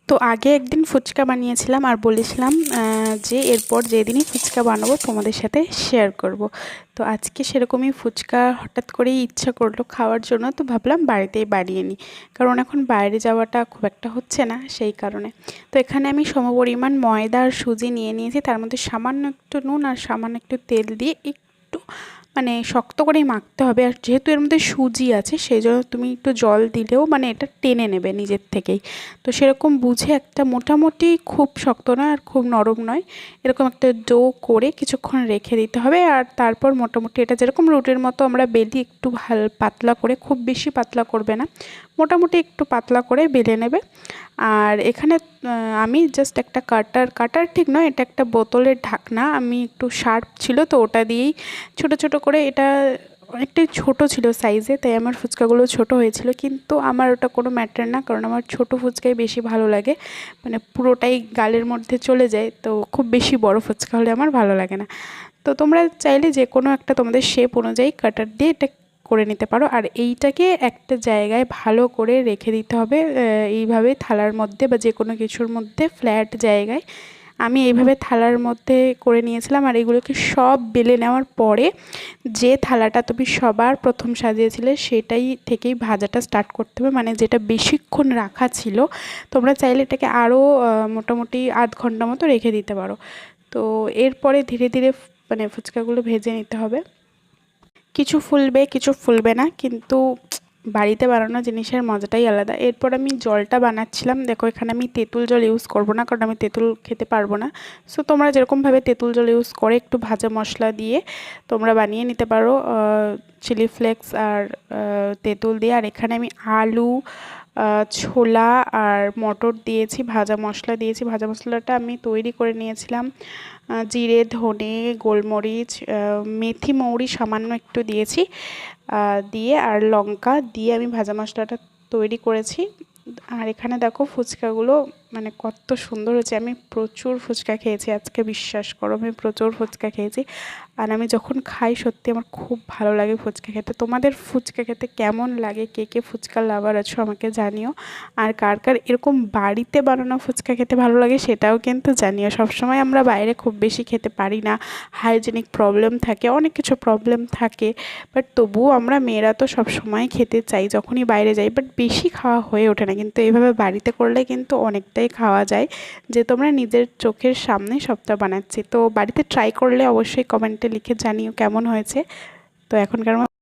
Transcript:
তো আগে একদিন ফুচকা বানিয়েছিলাম আর বলেছিলাম যে এরপর যেদিনই ফুচকা বানাবো তোমাদের সাথে শেয়ার করব। তো আজকে সেরকমই ফুচকা হঠাৎ করেই ইচ্ছা করলো খাওয়ার জন্য, তো ভাবলাম বাড়িতেই বানিয়ে নিই, কারণ এখন বাইরে যাওয়াটা খুব একটা হচ্ছে না সেই কারণে। তো এখানে আমি সমপরিমাণ ময়দা আর সুজি নিয়ে নিয়েছি, তার মধ্যে সামান্য একটু নুন আর সামান্য একটু তেল দিয়ে একটু মানে শক্ত করেই মাখতে হবে। আর যেহেতু এর মধ্যে সুজি আছে সেই জন্য তুমি একটু জল দিলেও মানে এটা টেনে নেবে নিজের থেকেই। তো সেরকম বুঝে একটা মোটামুটি খুব শক্ত নয় আর খুব নরম নয় এরকম একটা ডো করে কিছুক্ষণ রেখে দিতে হবে। আর তারপর মোটামুটি এটা যেরকম রুটির মতো আমরা বেলি একটু পাতলা করে, খুব বেশি পাতলা করবে না, মোটামুটি একটু পাতলা করে বেলে নেবে। আর এখানে আমি জাস্ট একটা কাটার ঠিক নয়, এটা একটা বোতলের ঢাকনা, আমি একটু শার্প ছিল তো ওটা দিয়েই ছোট ছোট করে, এটা অনেকটাই ছোট ছিল সাইজে তাই আমার ফুচকাগুলো ছোট হয়েছিল, কিন্তু আমার ওটা কোনো ম্যাটার না, কারণ আমার ছোট ফুচকাই বেশি ভালো লাগে, মানে পুরোটাই গালের মধ্যে চলে যায়, তো খুব বেশি বড় ফুচকা হলে আমার ভালো লাগে না। তো তোমরা চাইলে যে কোনো একটা তোমাদের শেপ অনুযায়ী কাটার দিয়ে এটা করে নিতে পারো। আর এইটাকে একটা জায়গায় ভালো করে রেখে দিতে হবে, এইভাবে থালার মধ্যে বা যে কোনো কিছুর মধ্যে ফ্ল্যাট জায়গায়। আমি এইভাবে থালার মধ্যে করে নিয়েছিলাম। আর এগুলোকে সব বেলে নেওয়ার পরে যে থালাটা তুমি সবার প্রথম সাজিয়েছিলে সেটাই থেকেই ভাজাটা স্টার্ট করতে হবে, মানে যেটা বেশিক্ষণ রাখা ছিল। তোমরা চাইলে এটাকে আরও মোটামুটি আধ ঘন্টা মতো রেখে দিতে পারো। তো এরপরে ধীরে ধীরে মানে ফুচকাগুলো ভেজে নিতে হবে, কিছু ফুলবে কিছু ফুলবে না, কিন্তু বাড়িতে বানানো জিনিসের মজাটাই আলাদা। এরপর আমি জলটা বানাচ্ছিলাম, দেখো এখানে আমি তেঁতুল জল ইউজ করব না, কারণ আমি তেঁতুল খেতে পারবো না। সো তোমরা যেরকমভাবে তেঁতুল জল ইউজ করে একটু ভাজা মশলা দিয়ে তোমরা বানিয়ে নিতে পারো, চিলি ফ্লেক্স আর তেঁতুল দিয়ে। আর এখানে আমি আলু, ছোলা আর মটর দিয়েছি, ভাজা মশলা দিয়েছি। ভাজা মশলাটা আমি তৈরি করে নিয়েছিলাম, জিরে, ধনে, গোলমরিচ, মেথি, মৌরি সামান্য একটু দিয়েছি, দিয়ে আর লঙ্কা দিয়ে আমি ভাজা মশলাটা তৈরি করেছি। আর এখানে দেখো ফুচকাগুলো মানে কত সুন্দর হয়েছে। আমি প্রচুর ফুচকা খেয়েছি আজকে, বিশ্বাস করো আমি প্রচুর ফুচকা খেয়েছি। আর আমি যখন খাই সত্যি আমার খুব ভালো লাগে ফুচকা খেতে। তোমাদের ফুচকা খেতে কেমন লাগে, কে কে ফুচকা লাভার আছো আমাকে জানিও। আর কার কার এরকম বাড়িতে বানানো ফুচকা খেতে ভালো লাগে সেটাও কিন্তু জানিও। সবসময় আমরা বাইরে খুব বেশি খেতে পারি না, হাইজেনিক প্রবলেম থাকে, অনেক কিছু প্রবলেম থাকে, বাট তবুও আমরা মেয়েরা তো সবসময় খেতে চাই যখনই বাইরে যাই, বাট বেশি খাওয়া হয়ে ওঠে না। কিন্তু এইভাবে বাড়িতে করলে কিন্তু অনেকটাই খাওয়া যায়, যে তোমরা নিজের চোখের সামনে সবটা বানাচ্ছি। তো বাড়িতে ট্রাই করলে অবশ্যই কমেন্টে লিখে জানিও কেমন হয়েছে। তো এখনকার